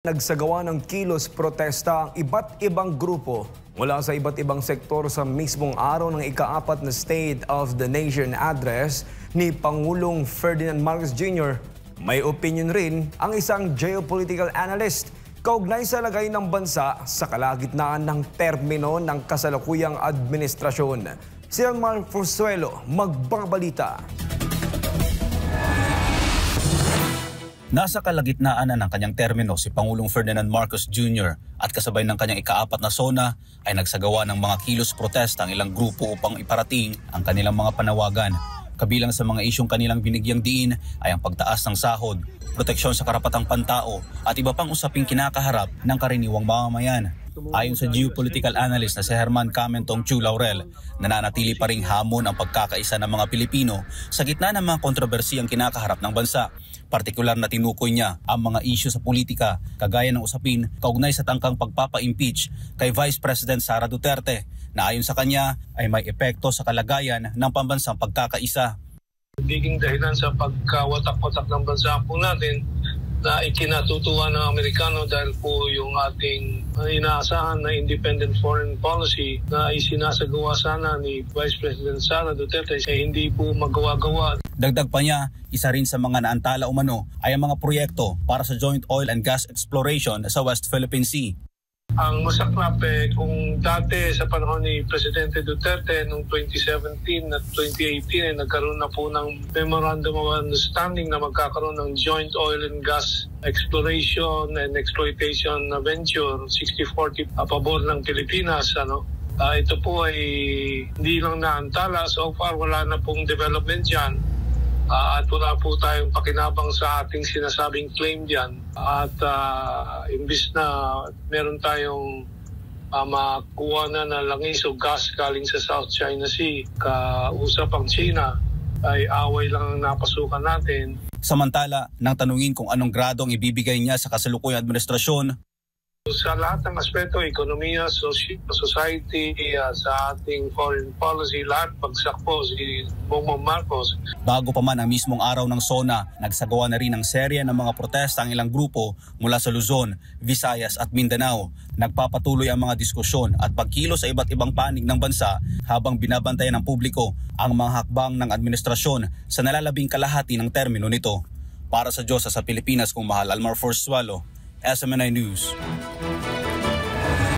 Nagsagawa ng kilos protesta ang iba't ibang grupo mula sa iba't ibang sektor sa mismong araw ng ika-4 na State of the Nation address ni Pangulong Ferdinand Marcos Jr. May opinion rin ang isang geopolitical analyst kaugnay sa lagay ng bansa sa kalagitnaan ng termino ng kasalukuyang administrasyon. Si Elmar Forzuelo magbabalita. Nasa kalagitnaan na ng kanyang termino si Pangulong Ferdinand Marcos Jr. at kasabay ng kanyang ika-4 na SONA ay nagsagawa ng mga kilos protesta ang ilang grupo upang iparating ang kanilang mga panawagan. Kabilang sa mga isyong kanilang binigyang diin ay ang pagtaas ng sahod, proteksyon sa karapatang pantao at iba pang usaping kinakaharap ng karaniwang mamamayan. Ayon sa geopolitical analyst na si Herman Camentong Chu Laurel, nananatili pa ring hamon ang pagkakaisa ng mga Pilipino sa gitna ng mga kontrobersiyang kinakaharap ng bansa. Partikular na tinukoy niya ang mga isyu sa politika kagaya ng usapin kaugnay sa tangkang pagpapa-impeach kay Vice President Sara Duterte na ayon sa kanya ay may epekto sa kalagayan ng pambansang pagkakaisa. Biging dahilan sa pagkawatak-watak ng bansa po natin na ikinatutuwa ng Amerikano dahil po yung ating inaasahan na independent foreign policy na isinasagawa sana ni Vice President Sara Duterte ay hindi po magawa-gawa. Dagdag pa niya, isa rin sa mga naantala umano ay ang mga proyekto para sa joint oil and gas exploration sa West Philippine Sea. Ang masaklap kung dati sa panahon ni Presidente Duterte noong 2017 at 2018 ay nagkaroon na po ng Memorandum of Understanding na magkakaroon ng joint oil and gas exploration and exploitation na venture 60-40 a pabor ng Pilipinas. Ito po ay hindi lang naantala. So far wala na pong development dyan. At wala po tayong pakinabang sa ating sinasabing claim diyan. At imbis na meron tayong makuha na langis o gas galing sa South China Sea, kausap ang China, ay away lang ang napasukan natin. Samantala, nang tanungin kung anong grado ang ibibigay niya sa kasalukuyang administrasyon, sa lahat ng aspeto, ekonomiya, society, sa ating foreign policy, lahat bagsak po si Bongbong Marcos. Bago pa man ang mismong araw ng SONA, nagsagawa na rin ng serye ng mga protesta ang ilang grupo mula sa Luzon, Visayas at Mindanao. Nagpapatuloy ang mga diskusyon at pagkilos sa iba't ibang panig ng bansa habang binabantayan ng publiko ang mga hakbang ng administrasyon sa nalalabing kalahati ng termino nito. Para sa Diyos sa Pilipinas kung mahal, Elmar Forzuelo, SMNI News.